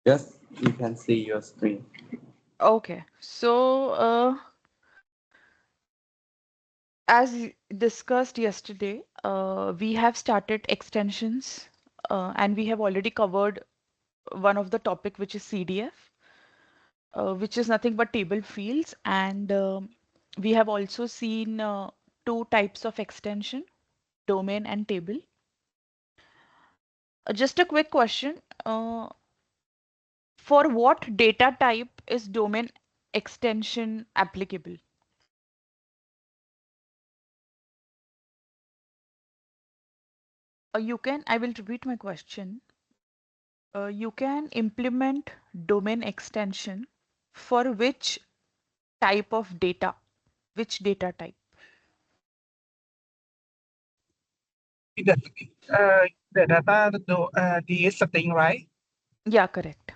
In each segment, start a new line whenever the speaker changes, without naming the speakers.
Yes, you can see your screen.
Okay, so as discussed yesterday, we have started extensions and we have already covered one of the topic which is CDF, which is nothing but table fields. And we have also seen two types of extension, domain and table. Just a quick question. For what data type is domain extension applicable? I will repeat my question. You can implement domain extension for which type of data? Which data type?
The, the data, the string, right?
Yeah, correct.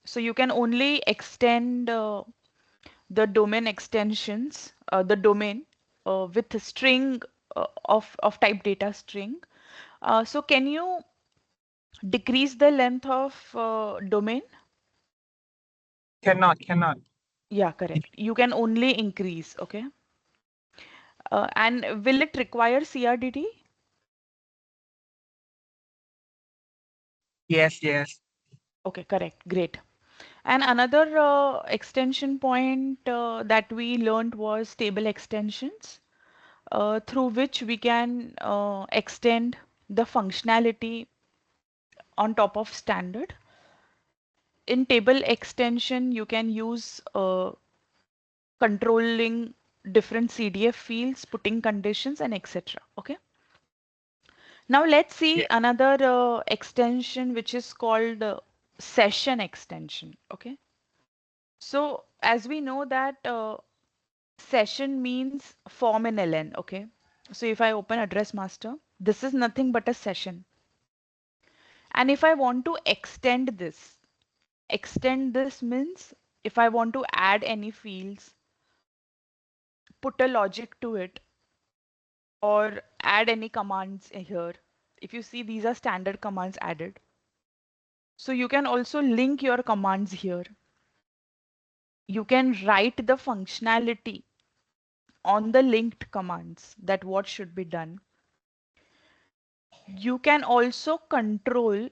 So you can only extend the domain extensions, the domain with a string of type data string. So can you decrease the length of domain?
Cannot.
Yeah, correct. You can only increase, okay? And will it require CRDD?
Yes.
Okay, correct. Great. And another extension point that we learned was table extensions, through which we can extend the functionality on top of standard. In table extension, you can use controlling different CDF fields, putting conditions, and etc. Okay. Now let's see
Yeah.
another extension which is called session extension. Okay. So as we know that session means form in ln. Okay. So if I open address master, this is nothing but a session. And if I want to extend this means if I want to add any fields, put a logic to it, or add any commands here. If you see, these are standard commands added. So you can also link your commands here. You can write the functionality on the linked commands that what should be done. You can also control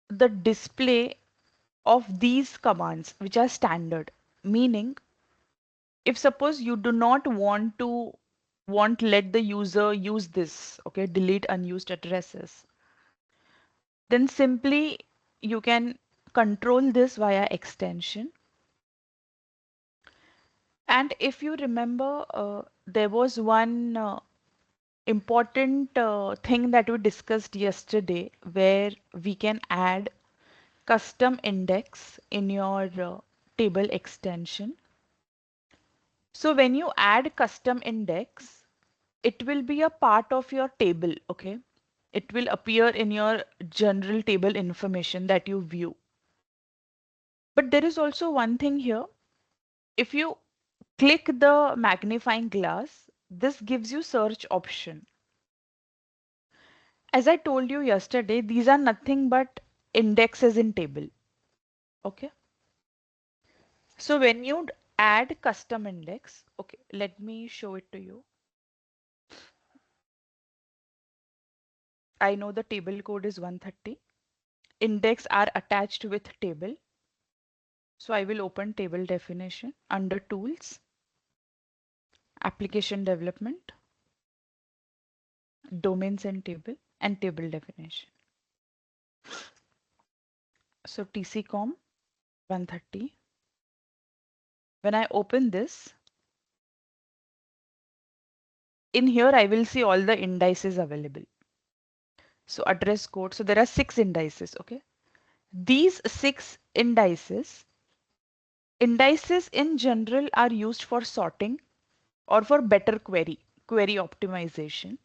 the display of these commands which are standard, meaning if suppose you do not want let the user use this, okay, delete unused addresses, then simply you can control this via extension. And if you remember, there was one important thing that we discussed yesterday where we can add custom index in your table extension. So when you add custom index, it will be a part of your table, okay? It will appear in your general table information that you view. But there is also one thing here. If you click the magnifying glass, this gives you search option. As I told you yesterday, these are nothing but indexes in table, okay? So when you add custom index, okay, let me show it to you. I know the table code is 130. Index are attached with table. So I will open table definition under tools, application development, domains and table definition. So TCCOM 130. When I open this, in here I will see all the indices available. So address code. So there are 6 indices. Okay. These 6 indices in general are used for sorting or for better query optimization.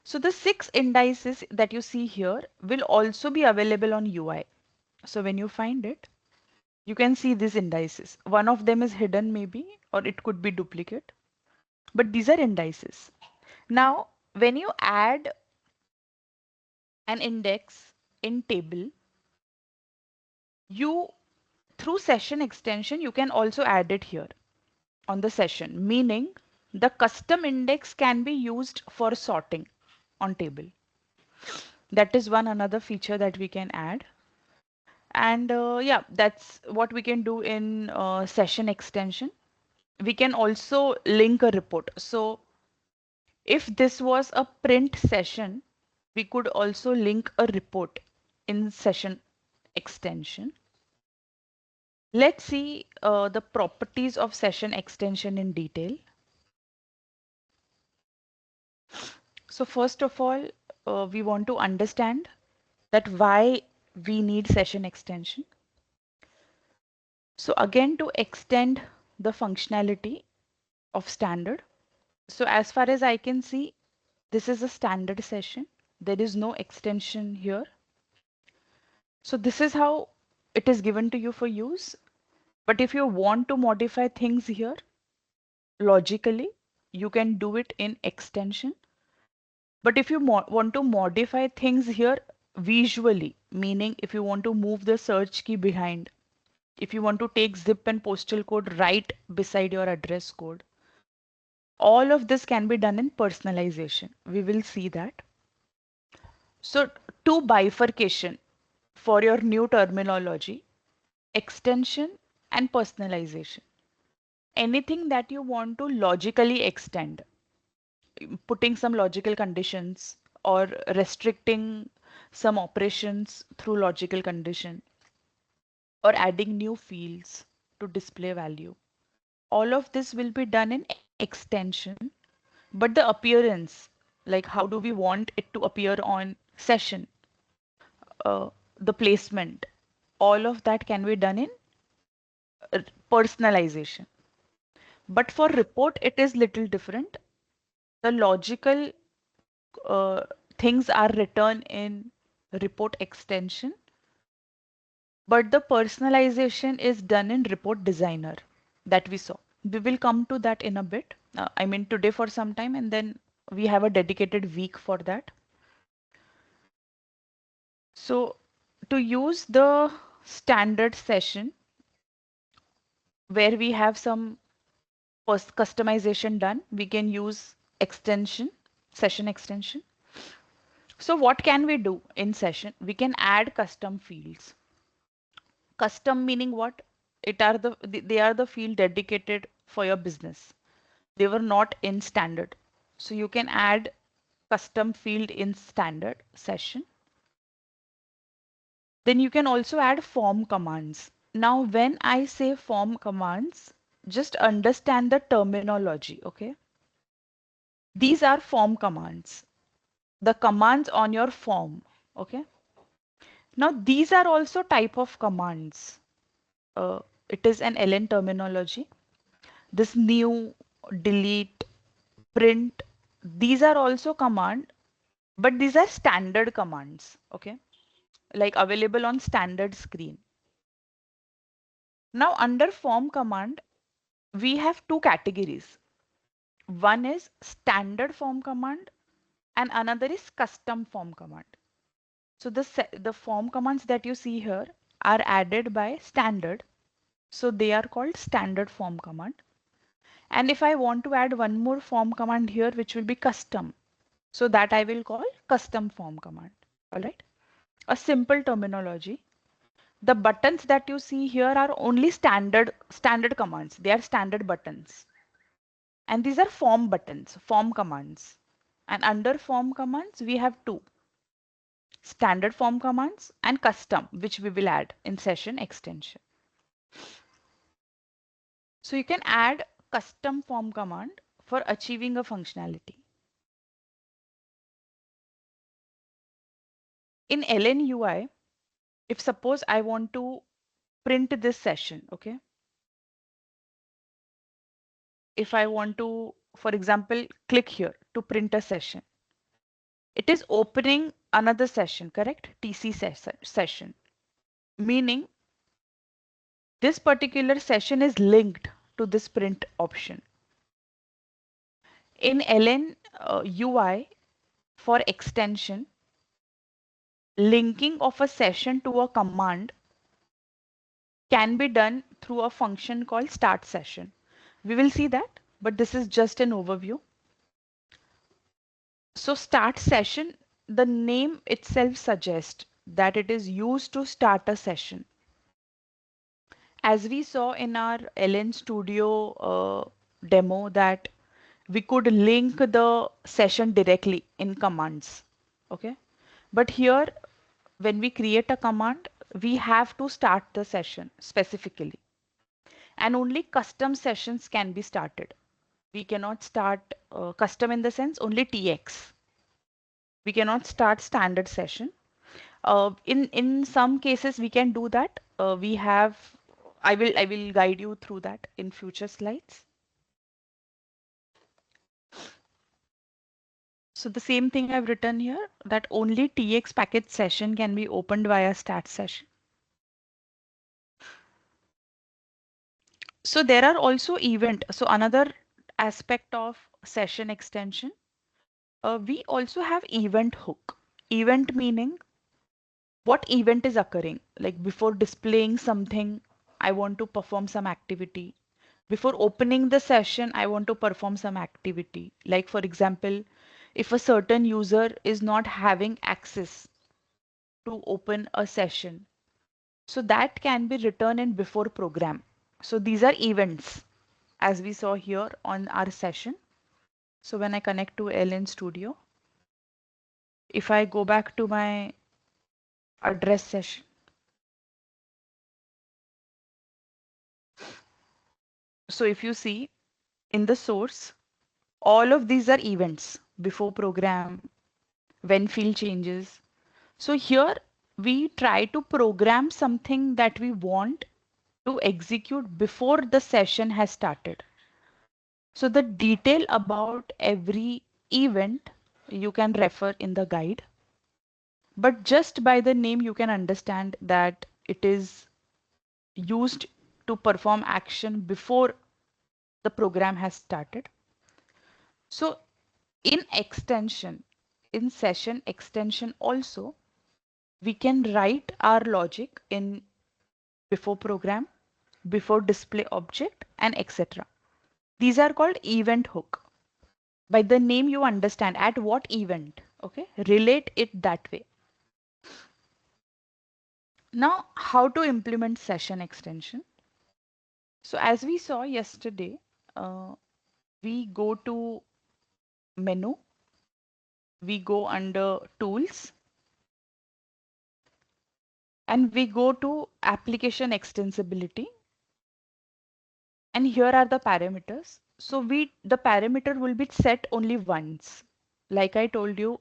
So the 6 indices that you see here will also be available on UI. So when you find it, you can see these indices. One of them is hidden maybe, or it could be duplicate, but these are indices. Now, when you add an index in table, You, through session extension, you can also add it here on the session, meaning the custom index can be used for sorting on table. That is one another feature that we can add. And yeah, that's what we can do in session extension. We can also link a report. So if this was a print session, we could also link a report in session extension. Let's see the properties of session extension in detail. So first of all, we want to understand that why we need session extension. So again, to extend the functionality of standard. So as far as I can see, this is a standard session. There is no extension here. So this is how it is given to you for use. But if you want to modify things here logically, you can do it in extension. But if you want to modify things here visually, meaning if you want to move the search key behind, if you want to take zip and postal code right beside your address code, all of this can be done in personalization. We will see that. So two bifurcation for your new terminology, extension and personalization. Anything that you want to logically extend, putting some logical conditions or restricting some operations through logical condition or adding new fields to display value. All of this will be done in extension, but the appearance, like how do we want it to appear on session, the placement, all of that can be done in uh, personalization. But for report, it is little different. The logical uh, things are written in report extension, but the personalization is done in report designer that we saw. We will come to that in a bit. I mean today for some time, and then we have a dedicated week for that. So to use the standard session where we have some customization done, we can use extension, session extension. So what can we do in session? We can add custom fields. Custom meaning what? It are they are the field dedicated for your business. They were not in standard. So you can add custom field in standard session. Then you can also add form commands. Now, when I say form commands, just understand the terminology, okay? These are form commands, the commands on your form, okay? Now, these are also type of commands. It is an LN terminology. This new, delete, print, these are also command, but these are standard commands, okay? Like available on standard screen. Now, under form command, we have two categories. One is standard form command and another is custom form command. So the form commands that you see here are added by standard. So they are called standard form command. And if I want to add one more form command here, which will be custom, so that I will call custom form command. All right. A simple terminology. The buttons that you see here are only standard commands. They are standard buttons. And these are form buttons, form commands. And under form commands, we have two, standard form commands and custom, which we will add in session extension. So you can add custom form command for achieving a functionality. In LNUI, if suppose I want to print this session, okay? If I want to, for example, click here to print a session, it is opening another session, correct? TC session, meaning this particular session is linked to this print option. In LN UI for extension, linking of a session to a command can be done through a function called start session. We will see that, but this is just an overview. So start session, the name itself suggests that it is used to start a session. As we saw in our LN Studio demo that we could link the session directly in commands. Okay. But here, when we create a command, we have to start the session specifically. And only custom sessions can be started. We cannot start custom in the sense only TX. We cannot start standard session. In some cases we can do that. We have I will guide you through that in future slides. So the same thing I've written here that only TX package session can be opened via start session. So there are also event. So another aspect of session extension, we also have event hook. Event meaning what event is occurring. Like before displaying something, I want to perform some activity. Before opening the session, I want to perform some activity. Like for example, if a certain user is not having access to open a session, so that can be written in before program. So these are events as we saw here on our session. So when I connect to LN Studio, if I go back to my address session, so if you see in the source, all of these are events before program, when field changes. So here we try to program something that we want to execute before the session has started. So the detail about every event you can refer in the guide. But just by the name, you can understand that it is used to perform action before the program has started. So in extension, in session extension also, we can write our logic in before program, before display object, and etc. These are called event hook. By the name you understand at what event, okay? Relate it that way. Now, how to implement session extension? So as we saw yesterday, we go to menu, we go under tools, and we go to application extensibility. And here are the parameters. So the parameter will be set only once. Like I told you,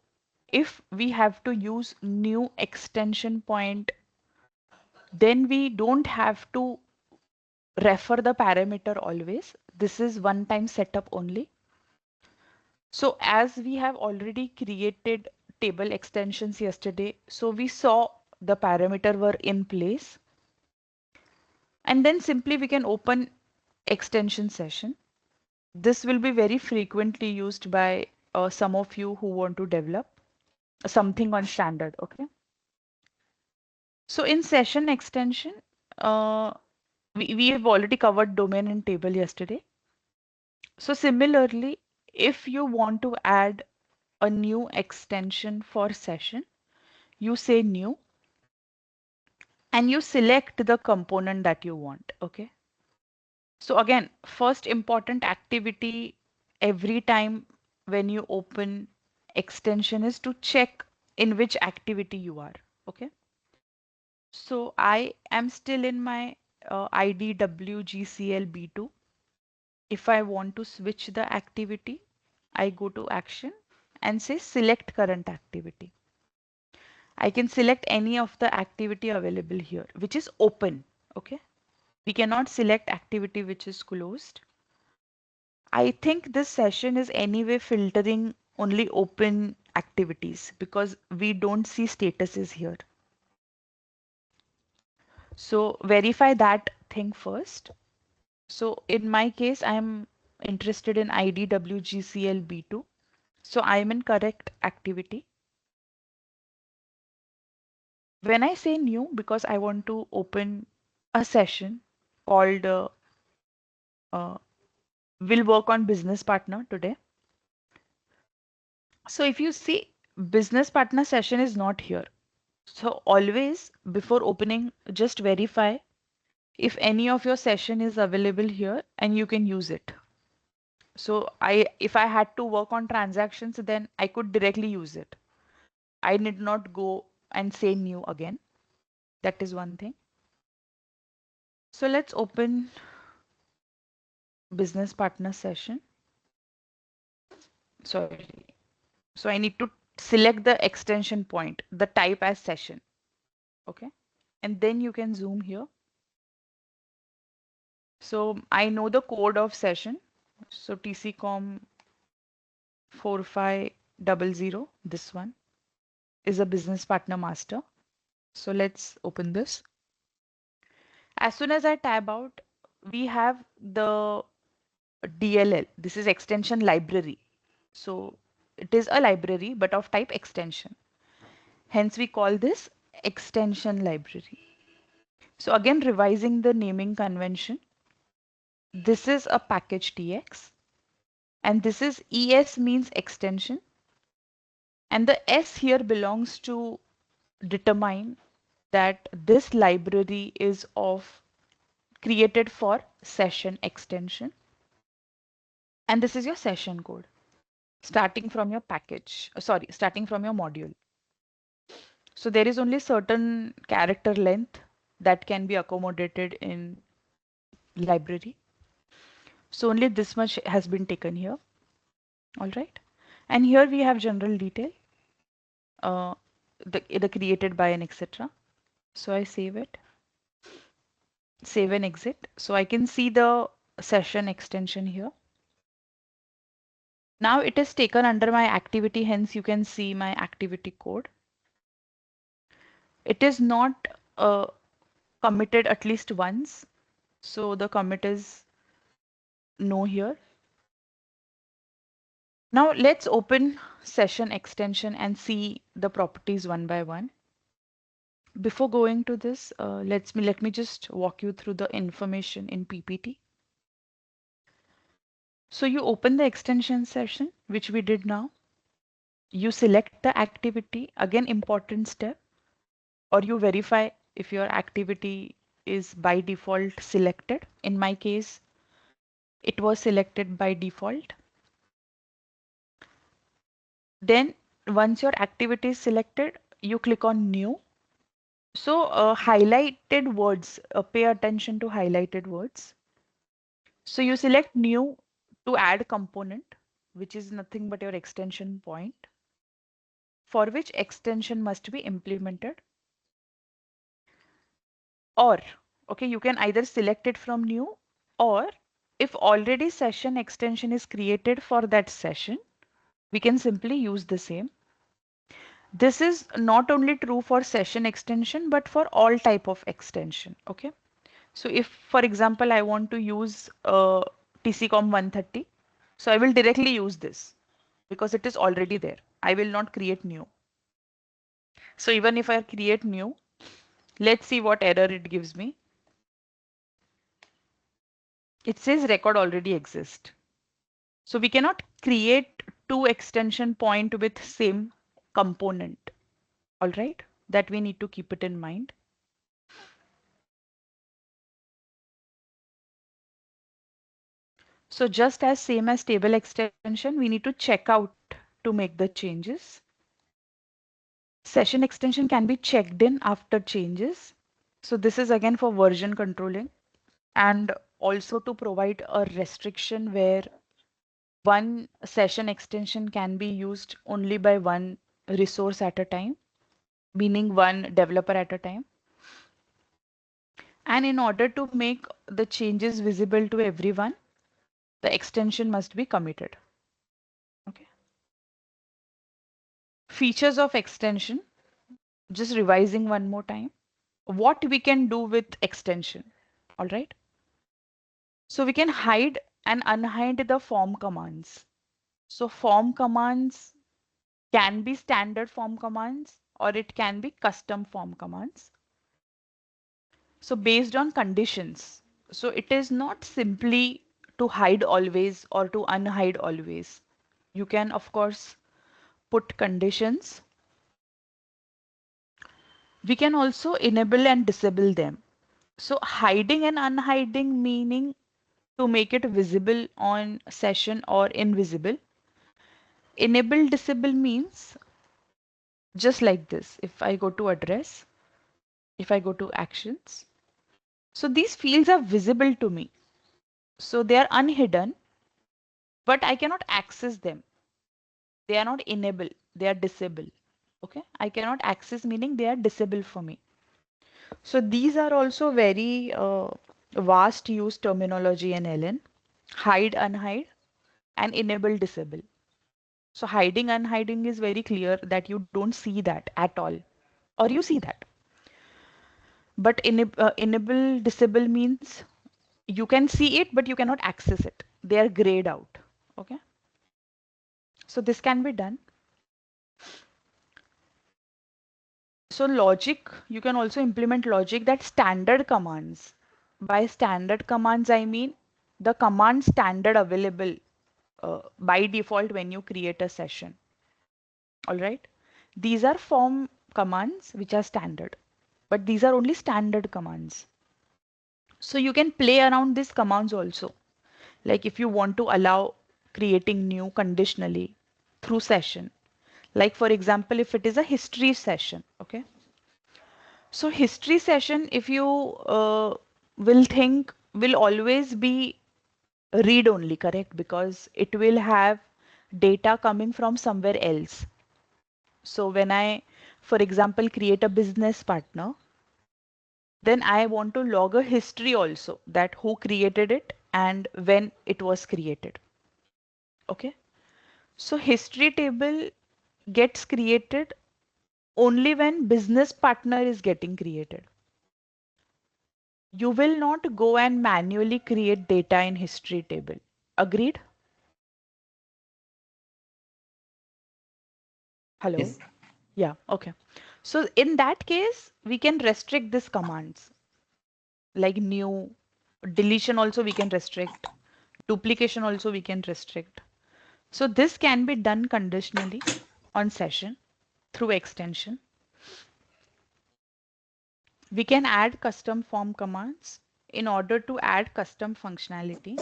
if we have to use new extension point, then we don't have to refer the parameter always. This is one time setup only. So as we have already created table extensions yesterday, so we saw the parameter were in place. And then simply we can open extension session. This will be very frequently used by some of you who want to develop something on standard. Okay. So in session extension, uh, we have already covered domain and table yesterday. So similarly, if you want to add a new extension for session, you say new and you select the component that you want. Okay. So again, first important activity every time when you open extension is to check in which activity you are. Okay. So I am still in my IDWGCL B2. If I want to switch the activity, I go to action and say select current activity. I can select any of the activity available here, which is open. Okay. We cannot select activity which is closed. I think this session is anyway filtering only open activities because we don't see statuses here. So verify that thing first. So in my case, I'm interested in IDWGCL B2. So I'm in correct activity. When I say new, because I want to open a session called uh, we'll work on business partner today. So if you see, business partner session is not here. So always before opening, just verify if any of your session is available here and you can use it. So if I had to work on transactions, then I could directly use it. I need not go and say new again. That is one thing. So let's open business partner session. Sorry. So I need to select the extension point, the type as session. Okay. And then you can zoom here. So I know the code of session. So TCCom 4500, this one is a business partner master. So let's open this. As soon as I tab out, we have the DLL. This is extension library. So it is a library, but of type extension. Hence we call this extension library. So again, revising the naming convention. This is a package TX and this is ES means extension. And the S here belongs to determine that this library is of created for session extension. And this is your session code starting from your package, starting from your module. So there is only certain character length that can be accommodated in library. So only this much has been taken here. All right. And here we have general detail, uh, the created by and etc. So I save it, save and exit. So I can see the session extension here. Now it is taken under my activity, hence you can see my activity code. It is not committed at least once. So the commit is no here. Now let's open session extension and see the properties one by one. Before going to this, let me just walk you through the information in PPT. So you open the extension session, which we did now. You select the activity, again important step, or you verify if your activity is by default selected. In my case, it was selected by default. Then once your activity is selected, you click on new. So highlighted words, pay attention to highlighted words. So you select new to add component, which is nothing but your extension point, for which extension must be implemented. Or, okay, you can either select it from new, or if already session extension is created for that session, we can simply use the same. This is not only true for session extension, but for all type of extension. Okay. So if, for example, I want to use TCCom 130, so I will directly use this because it is already there. I will not create new. So even if I create new, let's see what error it gives me. It says record already exists. So we cannot create two extension point with same component. All right, that we need to keep it in mind. So just as same as table extension, we need to check out to make the changes. Session extension can be checked in after changes. So this is again for version controlling and also to provide a restriction where one session extension can be used only by one resource at a time, meaning one developer at a time. And in order to make the changes visible to everyone, the extension must be committed. Okay. Features of extension, just revising one more time. What we can do with extension. All right. So we can hide and unhide the form commands. So form commands can be standard form commands or it can be custom form commands. So based on conditions. So it is not simply to hide always or to unhide always. You can, of course, put conditions. We can also enable and disable them. So hiding and unhiding meaning to make it visible on session or invisible. Enable disable means just like this. If I go to address, if I go to actions, so these fields are visible to me. So they are unhidden, but I cannot access them. They are not enable, they are disable. Okay, I cannot access meaning they are disable for me. So these are also very vast use terminology in LN. Hide, unhide, and enable, disable. So hiding, unhiding is very clear that you don't see that at all, or you see that. But enable, disable means you can see it, but you cannot access it. They are grayed out. Okay. So this can be done. So logic, you can also implement logic that standard commands. By standard commands, I mean the command standard available by default when you create a session. All right. These are form commands which are standard, but these are only standard commands. So you can play around these commands also. Like if you want to allow creating new conditionally through session. Like for example, if it is a history session, okay. So history session, if you will think, will always be read only, correct? Because it will have data coming from somewhere else. So when I, for example, create a business partner, then I want to log a history also that who created it and when it was created. Okay. So history table gets created only when business partner is getting created. You will not go and manually create data in history table. Agreed? Hello?
Yes.
Yeah, okay. So in that case, we can restrict these commands like new, deletion also we can restrict, duplication also we can restrict. So this can be done conditionally on session through extension. We can add custom form commands in order to add custom functionality.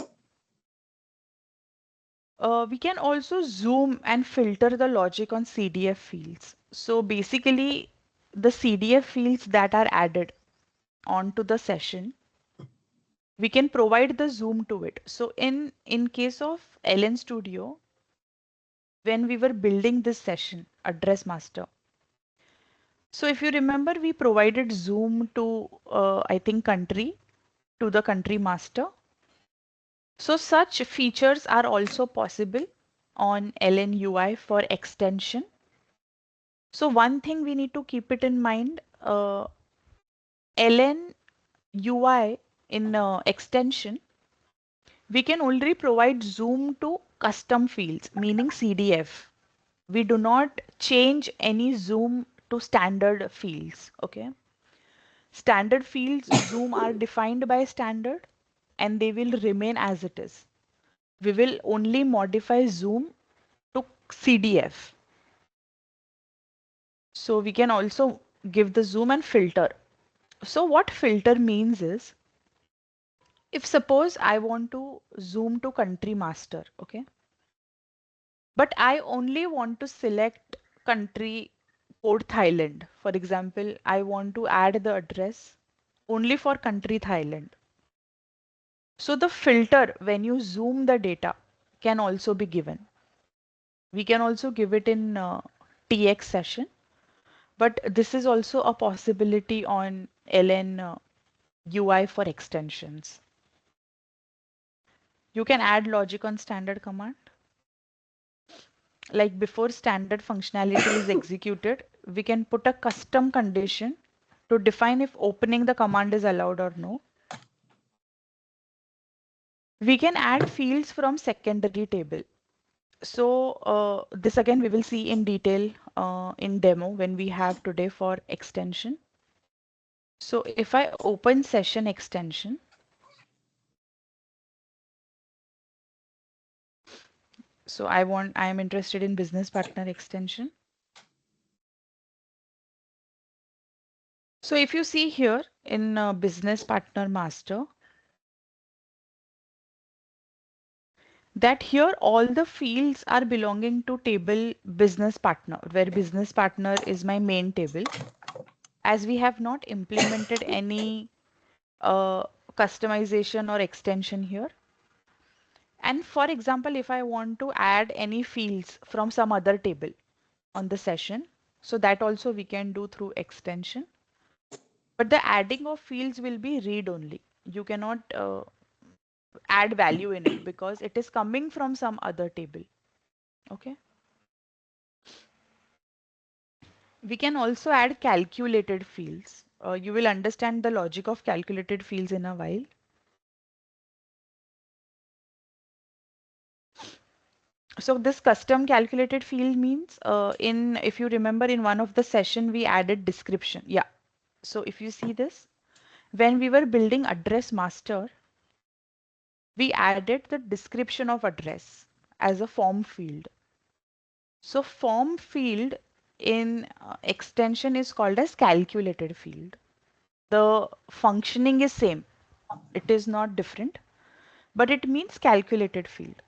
We can also zoom and filter the logic on CDF fields. So basically, the CDF fields that are added onto the session, we can provide the zoom to it. So in case of LN Studio, when we were building this session, address master. So if you remember, we provided zoom to, I think, country, to the country master. So such features are also possible on LN UI for extension. So one thing we need to keep it in mind, LN UI in extension, we can only provide zoom to custom fields, meaning CDF. We do not change any zoom to standard fields. Okay. Standard fields zoom are defined by standard and they will remain as it is. We will only modify zoom to CDF. So we can also give the zoom and filter. So what filter means is, if suppose I want to zoom to country master, okay, but I only want to select country code Thailand. For example, I want to add the address only for country Thailand. So the filter when you zoom the data can also be given. We can also give it in TX session, but this is also a possibility on LN UI for extensions. You can add logic on standard command. Like before standard functionality is executed, we can put a custom condition to define if opening the command is allowed or no. We can add fields from secondary table. So this again we will see in detail in demo when we have today for extension. So if I open session extension, so I am interested in business partner extension. So if you see here in business partner master, that here all the fields are belonging to table business partner, where business partner is my main table, as we have not implemented any uh, customization or extension here. And for example, if I want to add any fields from some other table on the session, so that also we can do through extension. But the adding of fields will be read only. You cannot add value in it because it is coming from some other table. Okay. We can also add calculated fields. You will understand the logic of calculated fields in a while. So this custom calculated field means if you remember in one of the session we added description. Yeah. So if you see this, when we were building address master, we added the description of address as a form field. So form field in extension is called as calculated field. The functioning is same. It is not different, but it means calculated field.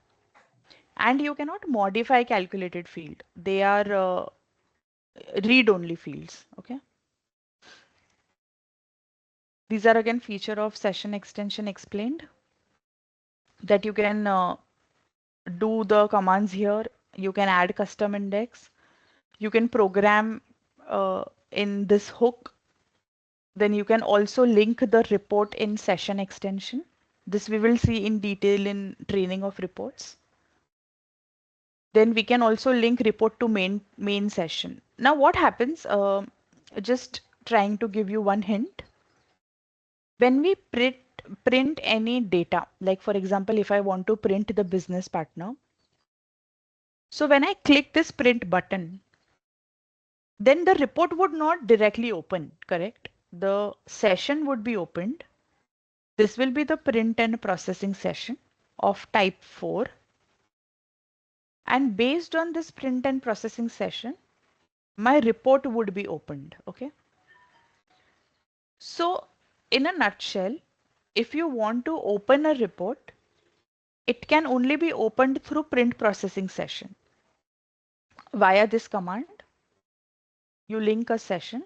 And you cannot modify calculated field. They are read-only fields. Okay. These are again feature of session extension explained that you can do the commands here. You can add custom index. You can program in this hook. Then you can also link the report in session extension. This we will see in detail in training of reports. Then we can also link report to main session. Now what happens? Just trying to give you one hint. When we print any data, like for example, if I want to print the business partner, so when I click this print button, then the report would not directly open, correct? The session would be opened. This will be the print and processing session of type 4. And based on this print and processing session, my report would be opened. Okay. So in a nutshell, if you want to open a report, it can only be opened through print processing session. Via this command, you link a session,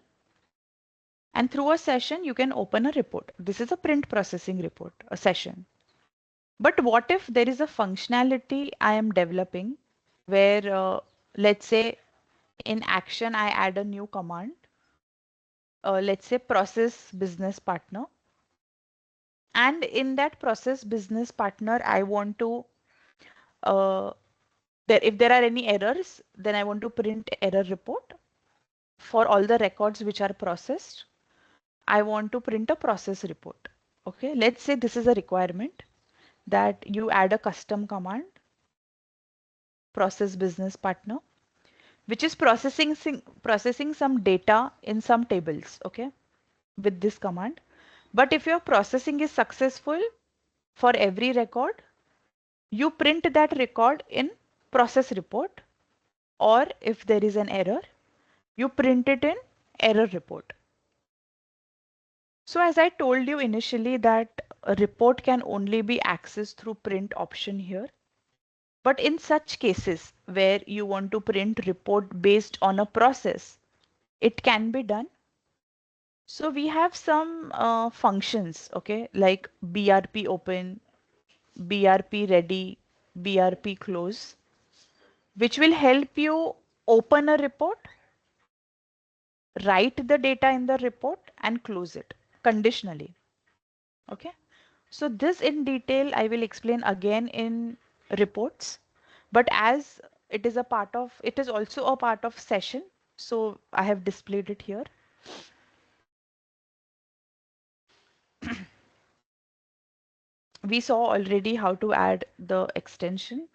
and through a session, you can open a report. This is a print processing report, a session. But what if there is a functionality I am developing where, let's say, in action, I add a new command, let's say process business partner. And in that process business partner, I want to, if there are any errors, then I want to print error report for all the records which are processed. I want to print a process report. Okay, let's say this is a requirement that you add a custom command, process business partner, which is processing some data in some tables. Okay, with this command. But if your processing is successful for every record, you print that record in process report, or if there is an error, you print it in error report. So as I told you initially that a report can only be accessed through print option here. But in such cases where you want to print report based on a process, it can be done. So we have some functions, okay, like BRP open, BRP ready, BRP close, which will help you open a report, write the data in the report and close it conditionally. Okay. So this in detail I will explain again in reports, but as it is a part of, it is also a part of session. So I have displayed it here. We saw already how to add the extension.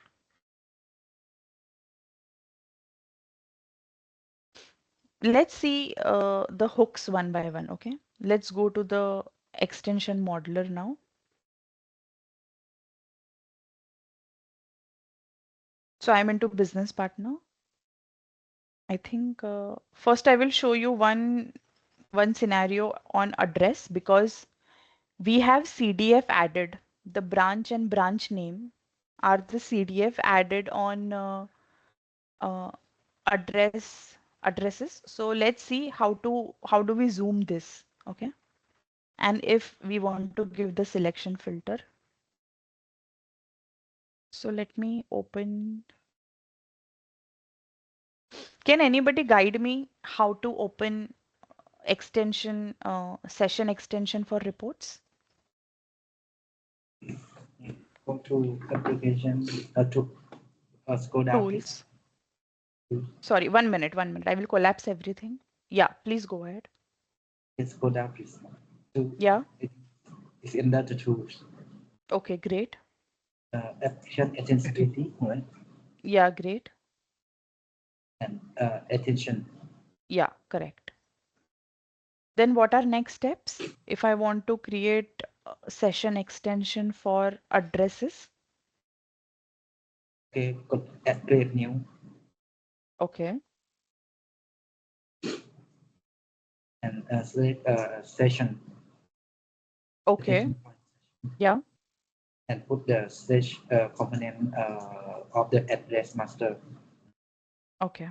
let's see the hooks one by one, okay? Let's go to the extension modeler now. So I'm into business partner. I think first I will show you one scenario on address because we have CDF added. The branch and branch name are the CDF added on uh, addresses. So let's see how do we zoom this, okay? And if we want to give the selection filter. So let me open. Can anybody guide me how to open extension, session extension for reports?
Go to application to scroll down, please.
Tools. Sorry, 1 minute, 1 minute. I will collapse everything. Yeah, please go ahead.
Please go down, please. To
Yeah,
it is under the tools.
okay, great.
Application intensity, right?
Yeah, great.
And attention.
Yeah, correct. Then what are next steps? If I want to create a session extension for addresses.
Okay, create new
Okay,
and select session
okay,
attention point
yeah,
and put the stage component of the address master.
okay.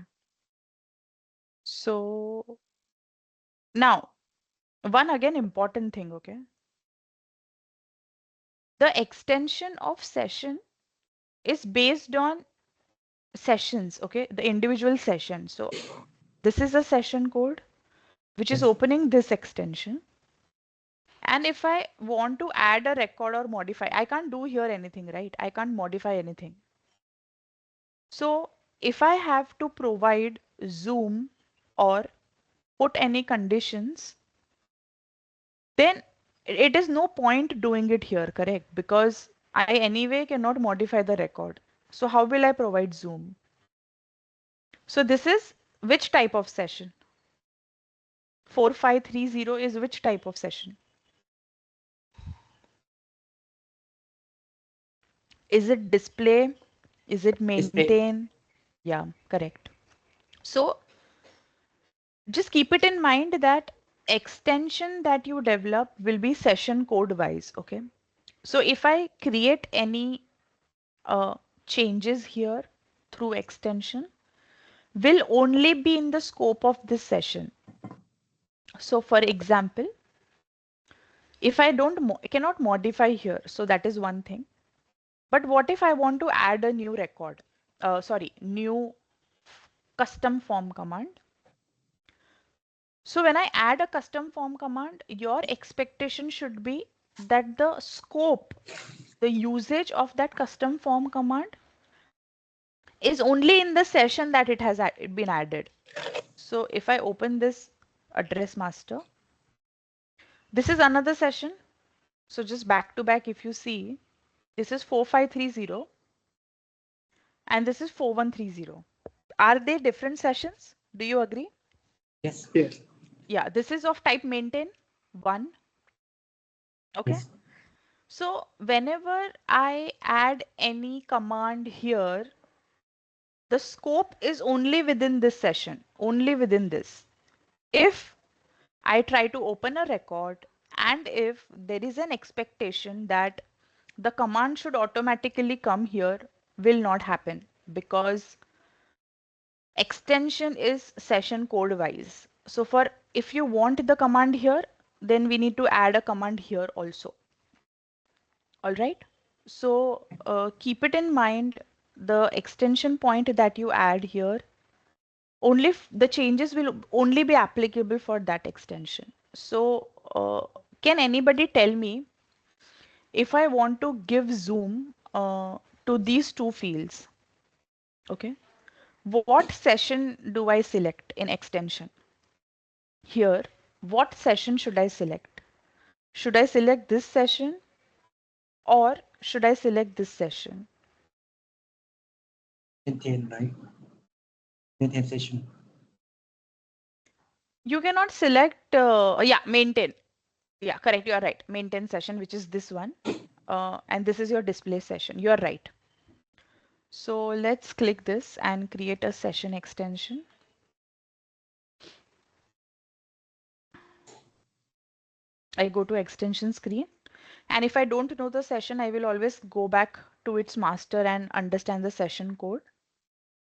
So now, one again important thing, okay? The extension of session is based on sessions, okay? The individual session. So this is a session code which is
Yes,
opening this extension. And if I want to add a record or modify, I can't do here anything, right? I can't modify anything. So if I have to provide zoom or put any conditions, then it is no point doing it here, correct? Because I anyway cannot modify the record. So how will I provide zoom? So this is which type of session? 4530 is which type of session? Is it display? Is it
display.
maintain? Yeah, correct. So just keep it in mind that extension that you develop will be session code wise, okay? So if I create any changes here through extension, will only be in the scope of this session. So for example, if I don't cannot modify here, so that is one thing. But what if I want to add a new record? Sorry, new custom form command. So when I add a custom form command, your expectation should be that the scope, the usage of that custom form command is only in the session that it has been added. So if I open this address master, this is another session. So just back to back, if you see, this is 4530 and this is 4130. Are they different sessions? Do you agree?
Yes,
Yes.
Yeah, this is of type maintain 1. Okay.
yes.
So whenever I add any command here, the scope is only within this session, only within this. If I try to open a record and if there is an expectation that the command should automatically come here, will not happen because extension is session code wise. So for if you want the command here, then we need to add a command here also. All right. So keep it in mind the extension point that you add here, only the changes will only be applicable for that extension. So can anybody tell me if I want to give zoom to these two fields, okay? What session do I select in extension? Here, what session should I select? Should I select this session or should I select this session?
Maintain, right? Maintain session.
You cannot select, yeah, maintain. Yeah, correct. You are right. Maintain session, which is this one. And this is your display session. You are right. So let's click this and create a session extension. I go to extension screen. And if I don't know the session, I will always go back to its master and understand the session code.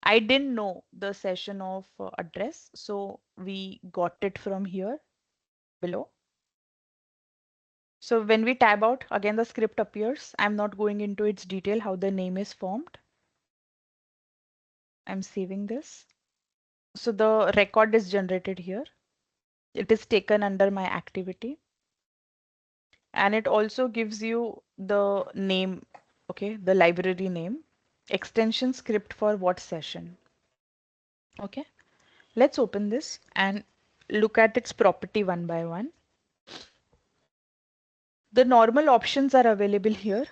I didn't know the session of address, so we got it from here below. So when we tab out, again the script appears. I'm not going into its detail how the name is formed. I'm saving this. So the record is generated here. It is taken under my activity. And it also gives you the name, okay, the library name, extension script for what session. Okay, let's open this and look at its property one by one. The normal options are available here.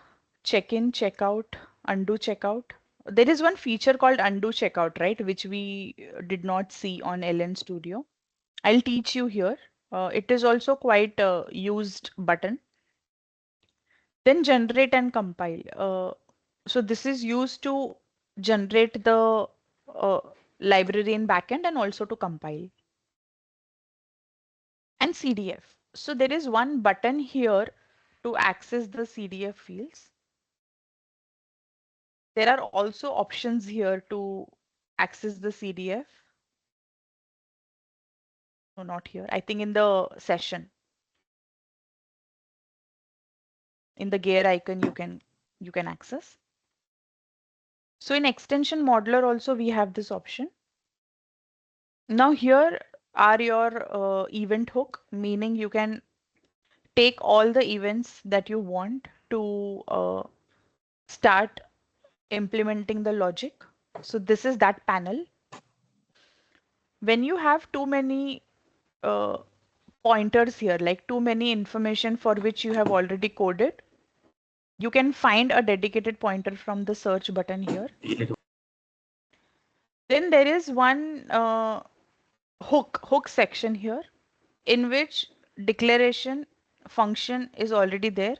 Check in, check out, undo checkout. There is one feature called undo checkout, right? Which we did not see on LN Studio. I'll teach you here. It is also quite a used button. Then generate and compile. So this is used to generate the uh, library in backend and also to compile. And CDF. So there is one button here to access the CDF fields. There are also options here to access the CDF. No, not here. I think in the session, in the gear icon, you can access. So in extension modeler also we have this option. Now here are your event hook, meaning you can take all the events that you want to start implementing the logic. So this is that panel. When you have too many uh, pointers here, like too many information for which you have already coded, you can find a dedicated pointer from the search button here. Then there is one hook section here in which declaration function is already there.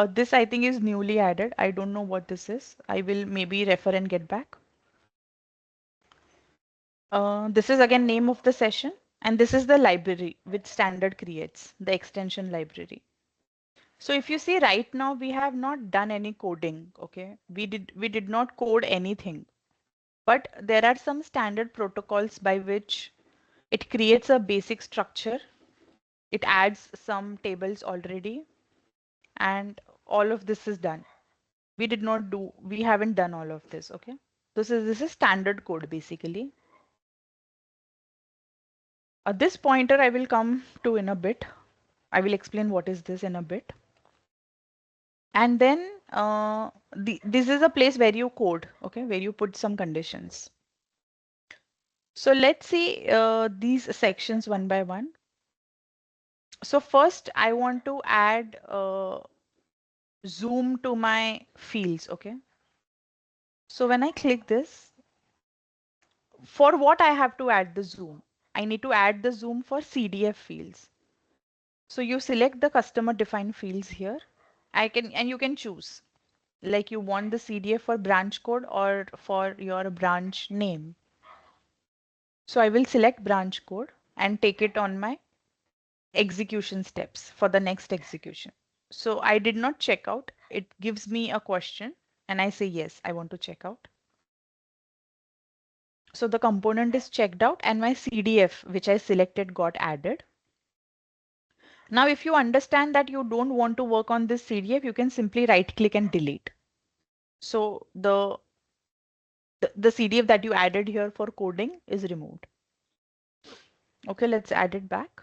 This I think is newly added. I don't know what this is. I will maybe refer and get back. This is again name of the session, and this is the library which standard creates, the extension library. So if you see right now, we have not done any coding, okay? We did not code anything, but there are some standard protocols by which it creates a basic structure. It adds some tables already, and all of this is done. We haven't done all of this, okay? This is standard code basically. This pointer I will come to in a bit. I will explain what is this in a bit. And then this is a place where you code, okay, where you put some conditions. So let's see these sections one by one. So first I want to add zoom to my fields, okay? So when I click this, for what I have to add the zoom? I need to add the zoom for CDF fields. So you select the customer defined fields here. And you can choose like you want the CDF for branch code or for your branch name. So I will select branch code and take it on my execution steps for the next execution. So I did not check out. It gives me a question and I say, yes, I want to check out. So the component is checked out and my CDF, which I selected, got added. Now, if you understand that you don't want to work on this CDF, you can simply right click and delete. So the CDF that you added here for coding is removed. Okay, let's add it back.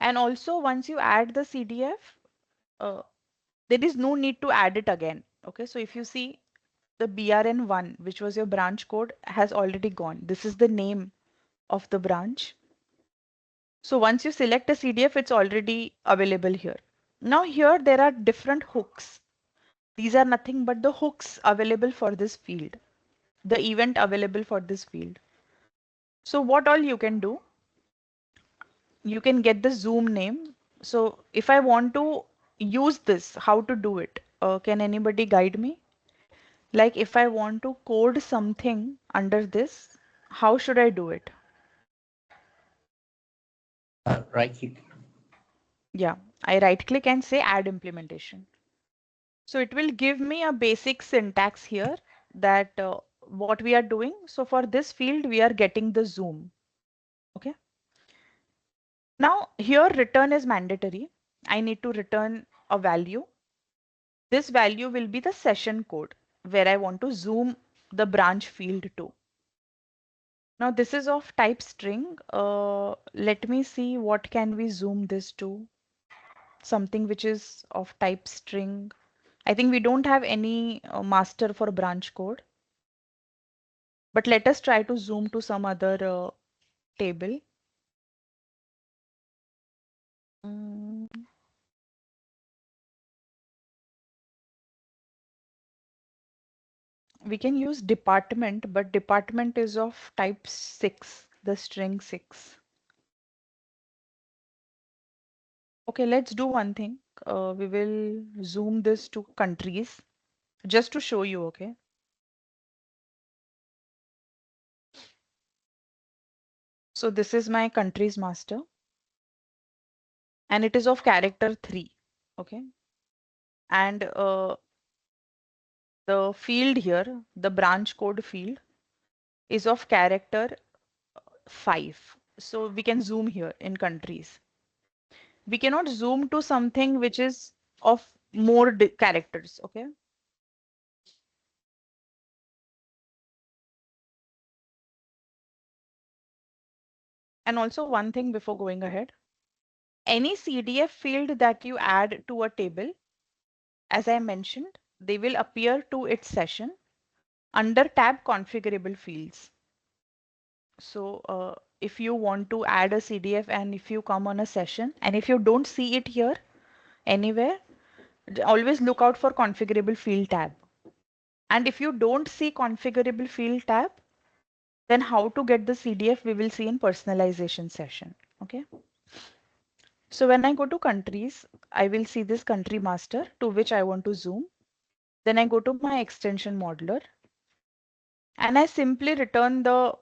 And also once you add the CDF, uh, there is no need to add it again. Okay, so if you see the BRN1, which was your branch code, has already gone. This is the name of the branch. So once you select a CDF, it's already available here. Now here there are different hooks. These are nothing but the hooks available for this field, the event available for this field. So what all you can do, you can get the zoom name. So if I want to use this, how to do it? Can anybody guide me? Like if I want to code something under this, how should I do it?
Right click.
Yeah, I right click and say add implementation. So it will give me a basic syntax here that what we are doing. So for this field, we are getting the zoom. Okay. Now here return is mandatory. I need to return a value. This value will be the session code where I want to zoom the branch field to. Now this is of type string. Let me see what can we zoom this to. Something which is of type string. I think we don't have any master for branch code, but let us try to zoom to some other table. Mm, we can use department, but department is of type 6, the string 6. Okay, let's do one thing. We will zoom this to countries just to show you, okay? So this is my countries master and it is of character 3, okay? And the field here, the branch code field is of character 5. So we can zoom here in countries. We cannot zoom to something which is of more characters, okay? And also one thing before going ahead, any CDF field that you add to a table, as I mentioned, they will appear to its session under tab configurable fields. So if you want to add a CDF and if you come on a session and if you don't see it here anywhere, always look out for configurable field tab. And if you don't see configurable field tab, then how to get the CDF we will see in personalization session. Okay. So when I go to countries, I will see this country master to which I want to zoom. Then I go to my extension modeler and I simply return the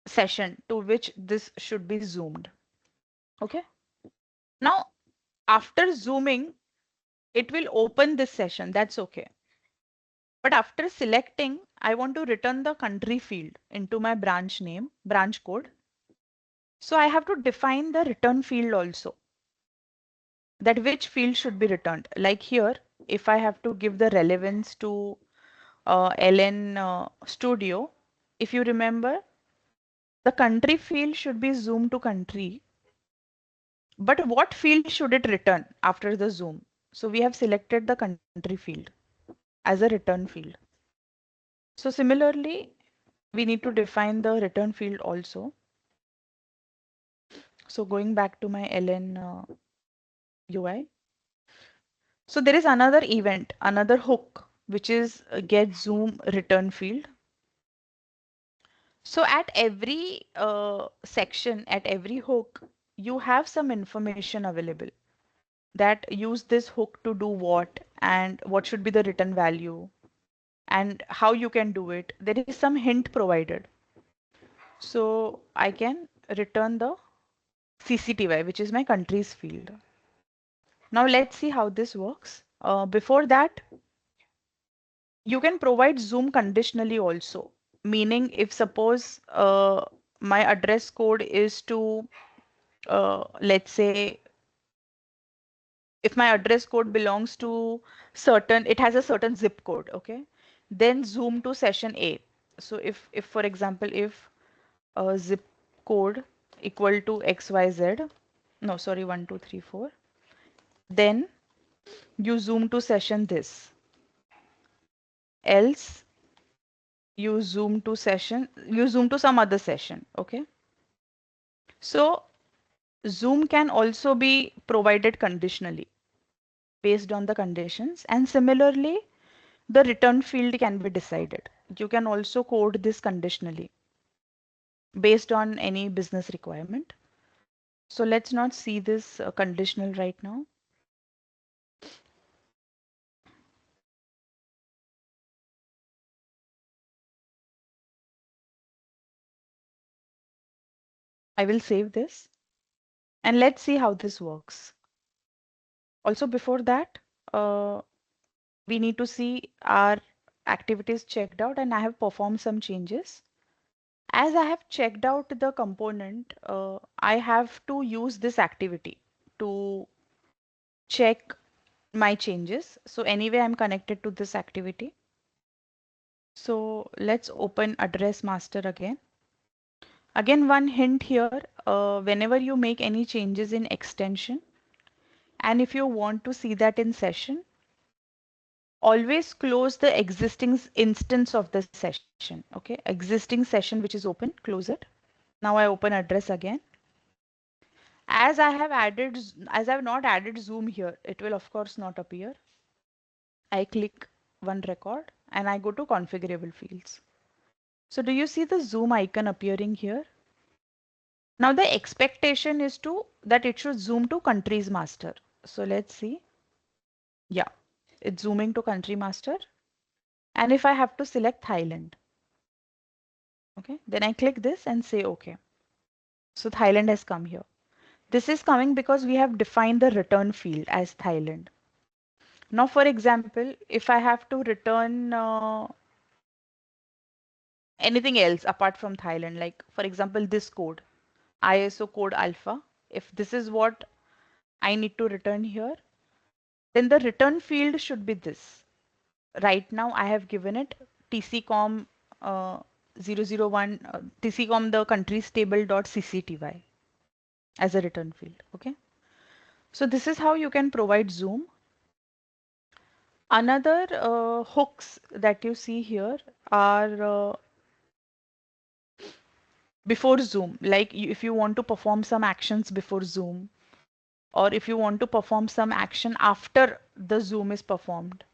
session to which this should be zoomed. Okay. Now, after zooming, it will open this session. That's okay. But after selecting, I want to return the country field into my branch name, branch code. So I have to define the return field also, that which field should be returned. Like here, if I have to give the relevance to LN Studio, if you remember, the country field should be zoomed to country. But what field should it return after the zoom? So we have selected the country field as a return field. So similarly, we need to define the return field also. So going back to my LN UI. So there is another event, another hook, which is get zoom return field. So at every section, at every hook, you have some information available that use this hook to do what and what should be the return value and how you can do it. There is some hint provided. So I can return the CCTY, which is my countries field. Now let's see how this works. Before that, you can provide zoom conditionally also, meaning if suppose my address code is to, let's say, if my address code belongs to certain, it has a certain zip code, okay? Then zoom to session A. So if for example, if zip code equal to XYZ, no, sorry, 1234, then you zoom to session this. Else you zoom to session, you zoom to some other session, okay? So zoom can also be provided conditionally based on the conditions, and similarly the return field can be decided. You can also code this conditionally. based on any business requirement. So let's not see this conditional right now. I will save this and let's see how this works. Also before that, uh, we need to see our activities checked out and I have performed some changes. As I have checked out the component, I have to use this activity to check my changes. So anyway, I'm connected to this activity. So let's open address master again. Again, one hint here, whenever you make any changes in extension, and if you want to see that in session, always close the existing instance of the session. Okay, existing session which is open, close it. Now I open address again. As I have added, as I have not added Zoom here, it will of course not appear. I click one record and I go to configurable fields. So do you see the Zoom icon appearing here? Now the expectation is to that it should zoom to countries master. So let's see. Yeah, it's zooming to country master. And if I have to select Thailand, okay, then I click this and say okay. So Thailand has come here. This is coming because we have defined the return field as Thailand. Now, for example, if I have to return anything else apart from Thailand, like for example, this code, ISO code alpha, if this is what I need to return here, then the return field should be this. Right now, I have given it tccom uh, 001 tccom the countries table dot ccty as a return field. Okay. So this is how you can provide zoom. Another hooks that you see here are before zoom, like if you want to perform some actions before zoom, or if you want to perform some action after the zoom is performed.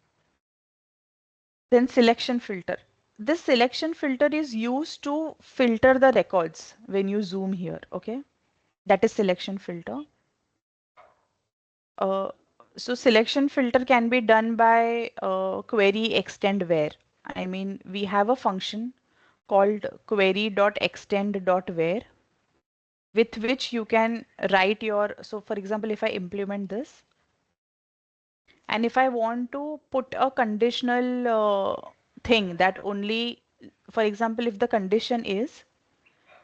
Then selection filter. This selection filter is used to filter the records when you zoom here, okay? That is selection filter. Uh, so selection filter can be done by query extend where. I mean, we have a function called query.extend.where with which you can write your, so for example, if I implement this and if I want to put a conditional thing that only, for example, if the condition is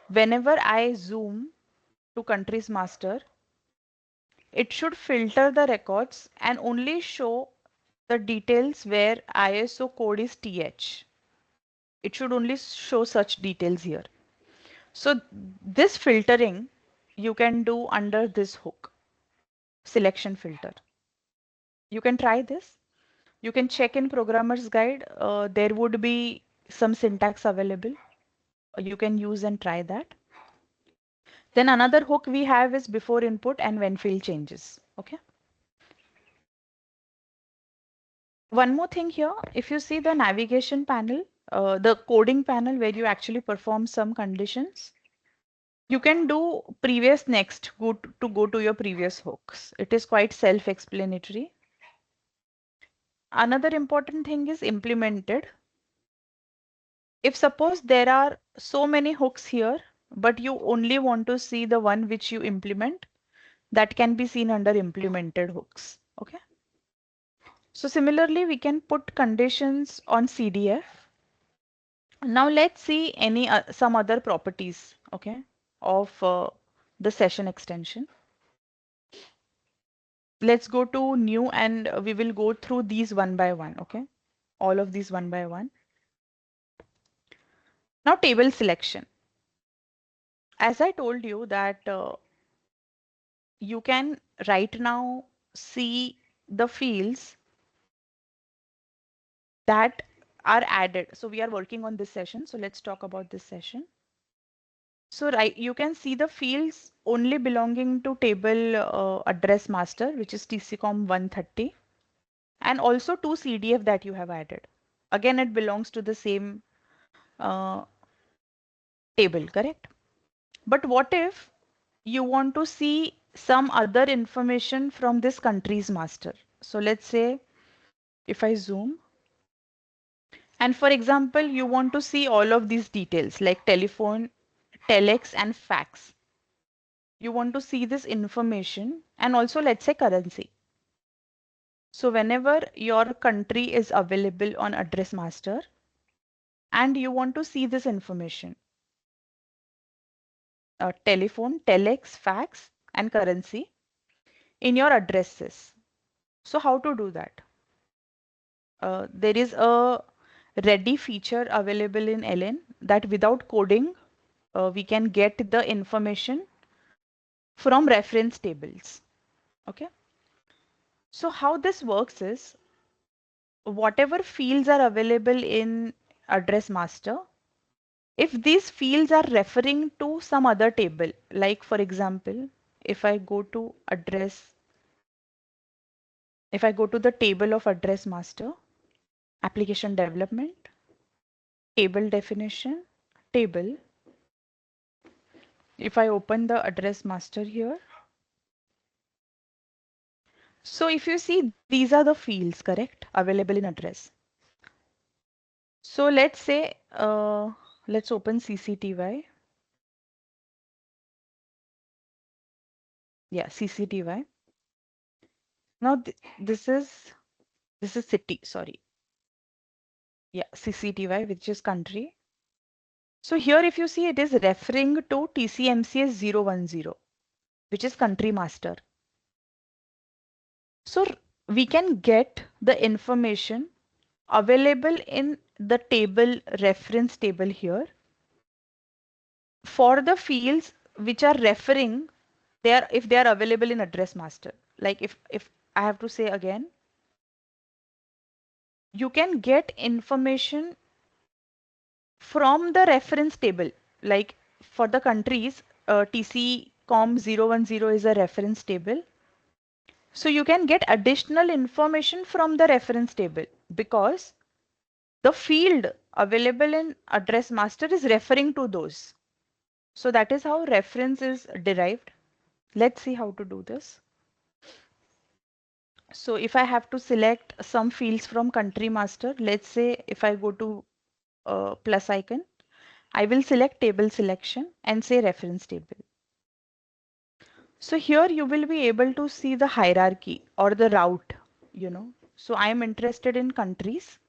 whenever I zoom to countries master, it should filter the records and only show the details where ISO code is TH. It should only show such details here. So this filtering you can do under this hook, selection filter. You can try this. You can check in programmer's guide. There would be some syntax available. You can use and try that. Then another hook we have is before input and when field changes. Okay. One more thing here, if you see the navigation panel, the coding panel where you actually perform some conditions, you can do previous next to go to your previous hooks. It is quite self-explanatory. Another important thing is implemented. If suppose there are so many hooks here, but you only want to see the one which you implement, that can be seen under implemented hooks. Okay. So similarly, we can put conditions on CDF. Now let's see any some other properties, okay, of the session extension. Let's go to new and we will go through these one by one, okay? All of these one by one. Now table selection. As I told you that you can right now see the fields that are added. So we are working on this session. So let's talk about this session. So right, you can see the fields only belonging to table address master, which is tccom 130, and also two CDF that you have added. Again, it belongs to the same uh, table, correct? But what if you want to see some other information from this country's master? So let's say if I zoom, and for example, you want to see all of these details like telephone, telex, and fax. You want to see this information and also let's say currency. So whenever your country is available on address master and you want to see this information, telephone, telex, fax, and currency in your addresses. So how to do that? There is a ready feature available in LN that without coding, we can get the information from reference tables. Okay. So how this works is whatever fields are available in address master, if these fields are referring to some other table, like for example, if I go to address, if I go to the table of address master, application development, table definition, table. If I open the address master here, so if you see these are the fields, correct, available in address. So let's say, let's open CCTY. Yeah, CCTY. Now this is city, sorry. Yeah, CCTY, which is country. So here if you see it is referring to TCMCS 010, which is country master. So we can get the information available in the table reference table here for the fields which are referring there if they are available in address master. Like if I have to say again, you can get information from the reference table. Like for the countries, TCCOM 010 is a reference table. So you can get additional information from the reference table because the field available in address master is referring to those. So that is how reference is derived. Let's see how to do this. So if I have to select some fields from country master, let's say if I go to plus icon, I will select table selection and say reference table. So here you will be able to see the hierarchy or the route, you know. So I am interested in countries.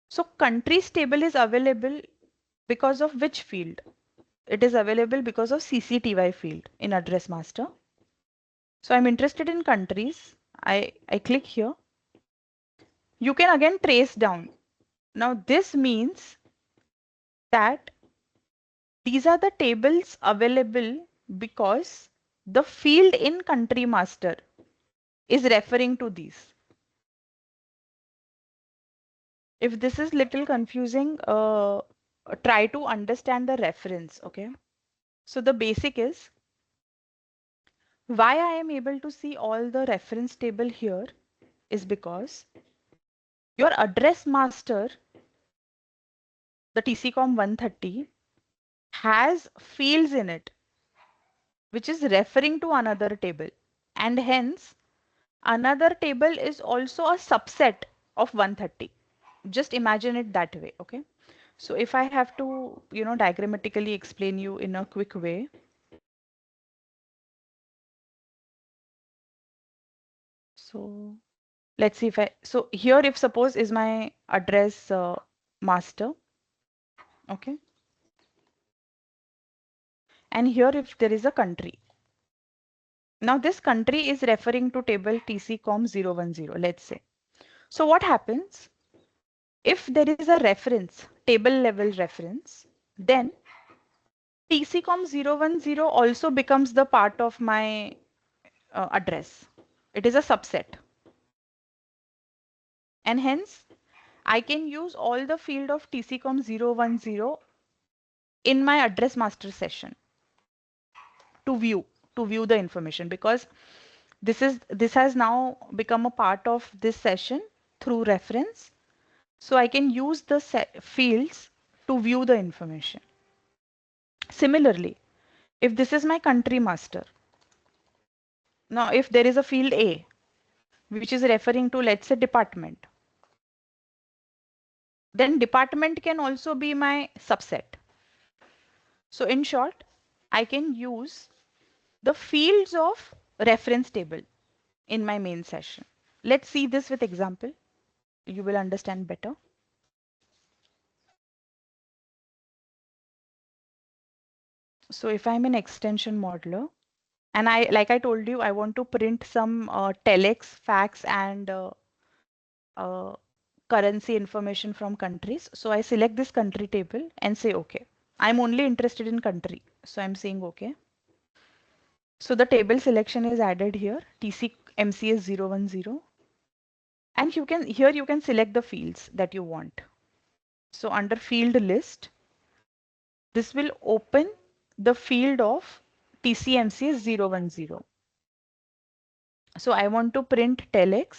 So countries table is available because of which field? It is available because of CCTY field in address master. So I'm interested in countries. I click here. You can again trace down. Now this means that these are the tables available because the field in country master is referring to these. If this is little confusing, try to understand the reference, okay? So the basic is why I am able to see all the reference table here is because your address master, the TCCOM 130, has fields in it which is referring to another table, and hence another table is also a subset of 130. Just imagine it that way, okay? So if I have to, you know, diagrammatically explain you in a quick way. So let's see if so here if suppose is my address master, okay? And here if there is a country. Now this country is referring to table TCCOM 010, let's say. So what happens? If there is a reference, table level reference, then TCCOM 010 also becomes the part of my address. It is a subset. And hence, I can use all the field of TCCOM 010 in my address master session to view the information because this has now become a part of this session through reference. So I can use the fields to view the information. Similarly, If this is my country master, now if there is a field A, which is referring to, let's say, department, then department can also be my subset. So in short, I can use the fields of reference table in my main session. Let's see this with example. You will understand better. So if I'm an extension modeler, and like I told you, I want to print some telex, facts, and uh, currency information from countries. So I select this country table and say, okay, I'm only interested in country. So I'm saying, okay. So the table selection is added here, TC MCS 010. And here you can select the fields that you want. So under field list, this will open the field of TCMCS 010. So I want to print telex